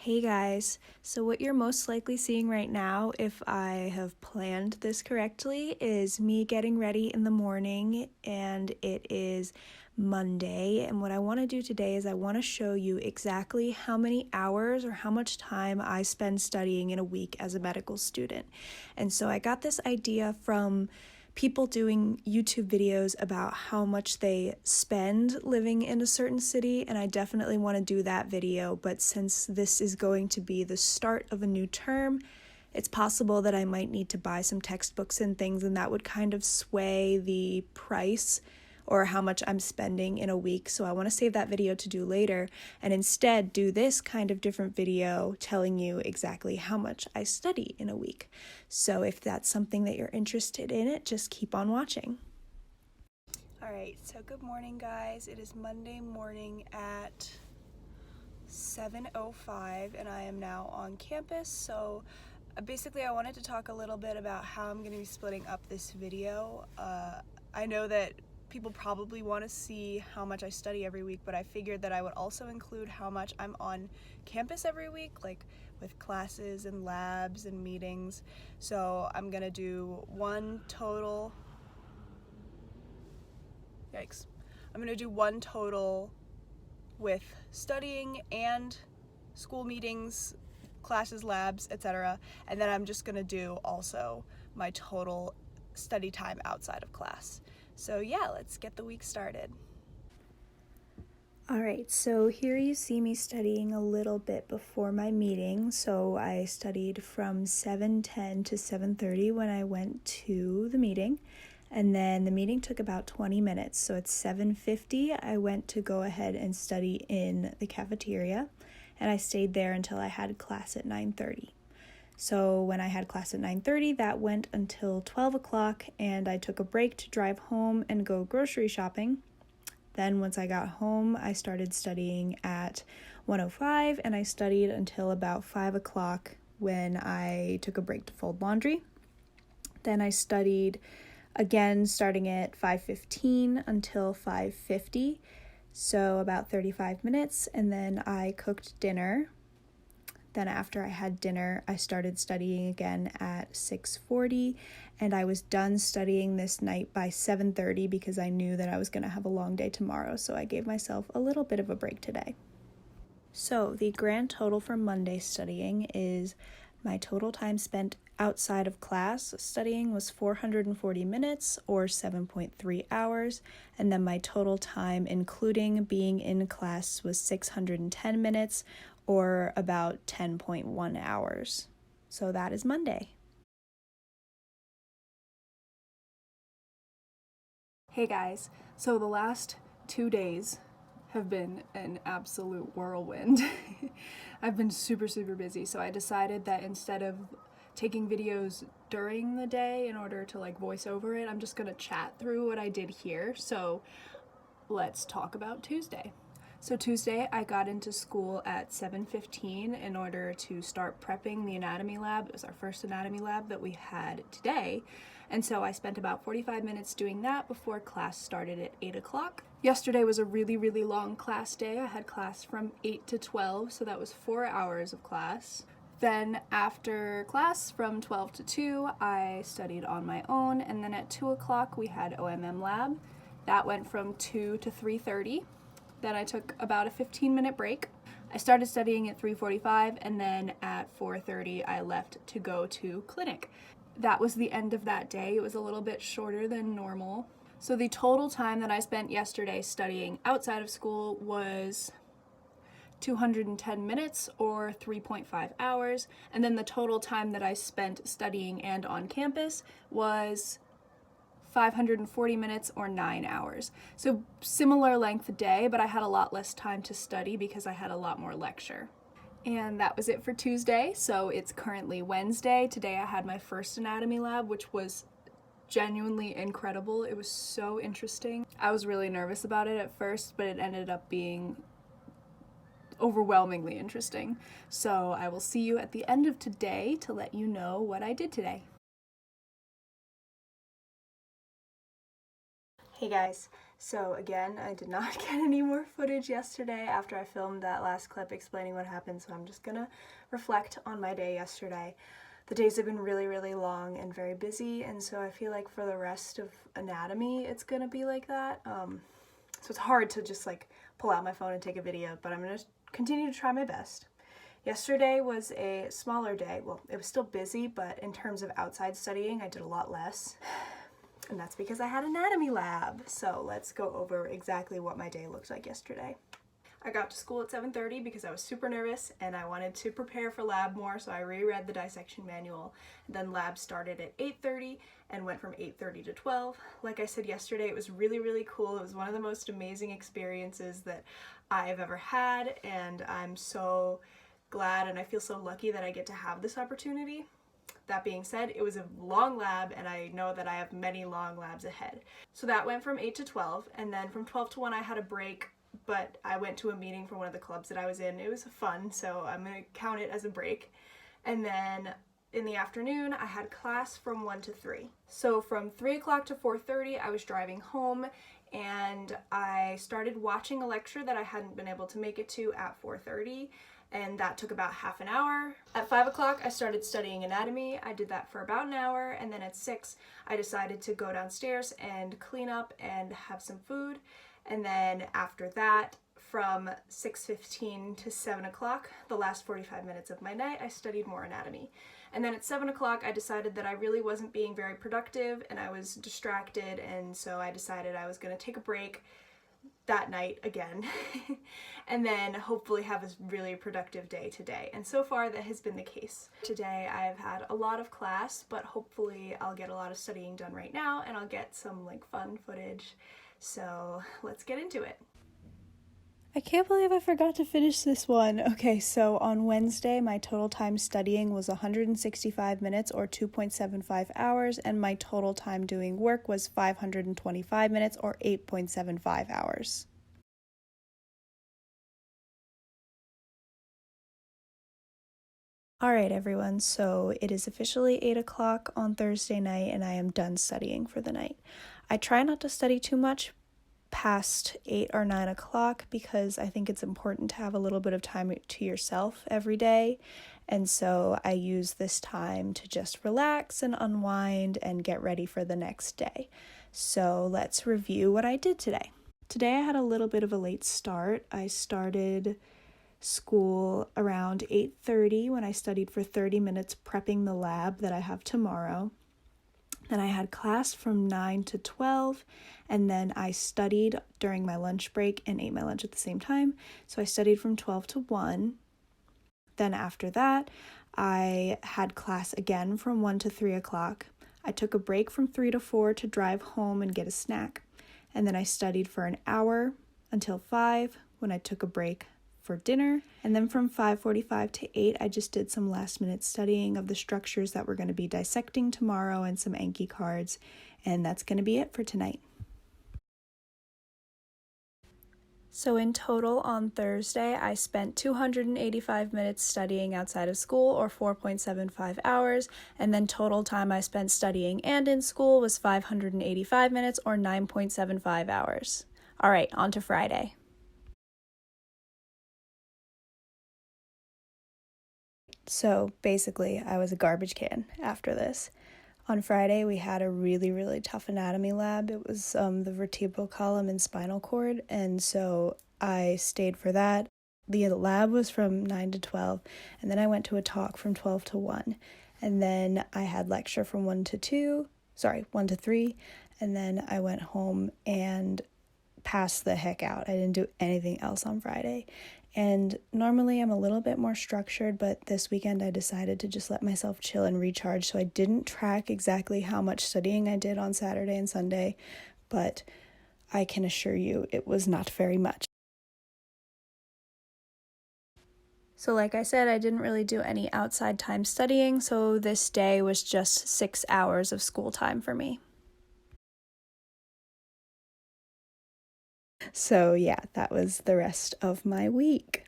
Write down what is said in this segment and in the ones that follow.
Hey guys, so what you're most likely seeing right now, if I have planned this correctly, is me getting ready in the morning, and it is Monday. And what I want to do today is I want to show you exactly how many hours or how much time I spend studying in a week as a medical student. And so I got this idea from people doing YouTube videos about how much they spend living in a certain city, and I definitely want to do that video, but since this is going to be the start of a new term, it's possible that I might need to buy some textbooks and things, and that would kind of sway the price or how much I'm spending in a week. So I want to save that video to do later and instead do this kind of different video telling you exactly how much I study in a week. So if that's something that you're interested in, just keep on watching. All right, so good morning guys. It is Monday morning at 7:05 and I am now on campus. So basically I wanted to talk a little bit about how I'm going to be splitting up this video. I know that people probably want to see how much I study every week, but I figured that I would also include how much I'm on campus every week, like with classes and labs and meetings. So I'm gonna do one total, yikes, I'm gonna do one total with studying and school meetings, classes, labs, etc. And then I'm just gonna do also my total study time outside of class. So yeah, let's get the week started. Alright, so here you see me studying a little bit before my meeting. So I studied from 7:10 to 7:30 when I went to the meeting. And then the meeting took about 20 minutes. So at 7:50, I went to go ahead and study in the cafeteria. And I stayed there until I had class at 9:30. So when I had class at 9:30, that went until 12 o'clock, and I took a break to drive home and go grocery shopping. Then once I got home, I started studying at 1:05, and I studied until about 5 o'clock when I took a break to fold laundry. Then I studied again starting at 5:15 until 5:50, so about 35 minutes, and then I cooked dinner. Then after I had dinner, I started studying again at 6:40, and I was done studying this night by 7:30 because I knew that I was going to have a long day tomorrow, so I gave myself a little bit of a break today. So the grand total for Monday studying is my total time spent outside of class studying was 440 minutes or 7.3 hours, and then my total time including being in class was 610 minutes or about 10.1 hours. So that is Monday. Hey guys, so the last 2 days have been an absolute whirlwind. I've been super busy, so I decided that instead of taking videos during the day in order to voice over it, I'm just gonna chat through what I did here. So let's talk about Tuesday. So Tuesday, I got into school at 7:15 in order to start prepping the anatomy lab. It was our first anatomy lab that we had today. And so I spent about 45 minutes doing that before class started at 8 o'clock. Yesterday was a really long class day. I had class from 8 to 12, so that was 4 hours of class. Then after class from 12 to 2, I studied on my own, and then at 2 o'clock we had OMM lab. That went from 2 to 3:30. Then I took about a 15-minute break. I started studying at 3:45, and then at 4:30 I left to go to clinic. That was the end of that day. It was a little bit shorter than normal. So the total time that I spent yesterday studying outside of school was 210 minutes or 3.5 hours, and then the total time that I spent studying and on campus was 540 minutes or 9 hours. So similar length day, but I had a lot less time to study because I had a lot more lecture. And that was it for Tuesday. So it's currently Wednesday. Today I had my first anatomy lab, which was genuinely incredible. It was so interesting. I was really nervous about it at first, but it ended up being overwhelmingly interesting. So I will see you at the end of today to let you know what I did today. Hey guys, So again, I did not get any more footage yesterday after I filmed that last clip explaining what happened, so I'm just gonna reflect on my day yesterday. The days have been really, really long and very busy, and so I feel like for the rest of anatomy, it's gonna be like that. So it's hard to just like pull out my phone and take a video, but I'm gonna continue to try my best. Yesterday was a smaller day. Well, it was still busy, but in terms of outside studying, I did a lot less. And that's because I had anatomy lab. So let's go over exactly what my day looked like yesterday. I got to school at 7:30 because I was super nervous and I wanted to prepare for lab more, so I reread the dissection manual. And then lab started at 8:30 and went from 8:30 to 12. Like I said yesterday, it was really, really cool. It was one of the most amazing experiences that I've ever had, and I'm so glad and I feel so lucky that I get to have this opportunity. That being said, it was a long lab, and I know that I have many long labs ahead. So that went from 8 to 12, and then from 12 to 1 I had a break, but I went to a meeting for one of the clubs that I was in. It was fun, so I'm going to count it as a break. And then in the afternoon, I had class from 1 to 3. So from 3 o'clock to 4:30, I was driving home, and I started watching a lecture that I hadn't been able to make it to at 4:30. And that took about half an hour. At 5 o'clock, I started studying anatomy. I did that for about an hour, and then at 6, I decided to go downstairs and clean up and have some food. And then after that, from 6:15 to 7 o'clock, the last 45 minutes of my night, I studied more anatomy. And then at 7 o'clock, I decided that I really wasn't being very productive, and I was distracted, and so I decided I was going to take a break that night again and then hopefully have a really productive day today. And so far that has been the case. Today I've had a lot of class, but hopefully I'll get a lot of studying done right now and I'll get some like fun footage. So let's get into it. I can't believe I forgot to finish this one. Okay, so on Wednesday, my total time studying was 165 minutes or 2.75 hours, and my total time doing work was 525 minutes or 8.75 hours. All right, everyone, so it is officially 8 o'clock on Thursday night, and I am done studying for the night. I try not to study too much past 8 or 9 o'clock because I think it's important to have a little bit of time to yourself every day, and so I use this time to just relax and unwind and get ready for the next day. So let's review what I did today. Today I had a little bit of a late start. I started school around 8:30 when I studied for 30 minutes prepping the lab that I have tomorrow. Then I had class from 9 to 12, and then I studied during my lunch break and ate my lunch at the same time. So I studied from 12 to 1. Then after that, I had class again from 1 to 3 o'clock. I took a break from 3 to 4 to drive home and get a snack. And then I studied for an hour until 5 when I took a break for dinner. And then from 5:45 to 8, I just did some last minute studying of the structures that we're going to be dissecting tomorrow and some Anki cards. And that's going to be it for tonight. So in total on Thursday, I spent 285 minutes studying outside of school, or 4.75 hours, and then total time I spent studying and in school was 585 minutes, or 9.75 hours. All right, on to Friday. So basically, I was a garbage can after this. On Friday, we had a really, really tough anatomy lab. It was the vertebral column and spinal cord, and so I stayed for that. The lab was from 9 to 12, and then I went to a talk from 12 to 1, and then I had lecture from 1 to 3, and then I went home and passed the heck out. I didn't do anything else on Friday. And normally I'm a little bit more structured, but this weekend I decided to just let myself chill and recharge. So I didn't track exactly how much studying I did on Saturday and Sunday, but I can assure you it was not very much. So like I said, I didn't really do any outside time studying, so this day was just 6 hours of school time for me. So yeah, that was the rest of my week.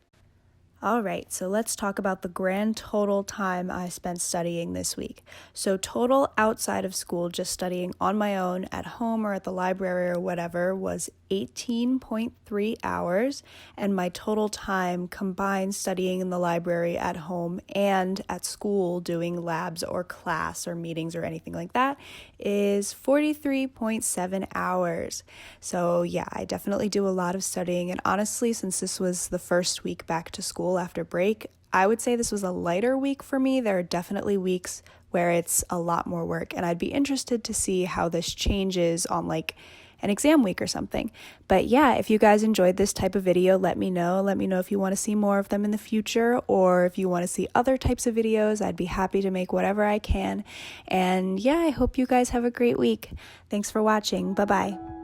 All right, so let's talk about the grand total time I spent studying this week. So total outside of school, just studying on my own at home or at the library or whatever, was 18.3 hours, and my total time combined studying in the library at home and at school doing labs or class or meetings or anything like that is 43.7 hours. So yeah, I definitely do a lot of studying, and honestly, since this was the first week back to school after break, I would say this was a lighter week for me. There are definitely weeks where it's a lot more work, and I'd be interested to see how this changes on like an exam week or something. But yeah, if you guys enjoyed this type of video, let me know. Let me know if you want to see more of them in the future, or if you want to see other types of videos. I'd be happy to make whatever I can. And yeah, I hope you guys have a great week. Thanks for watching. Bye-bye.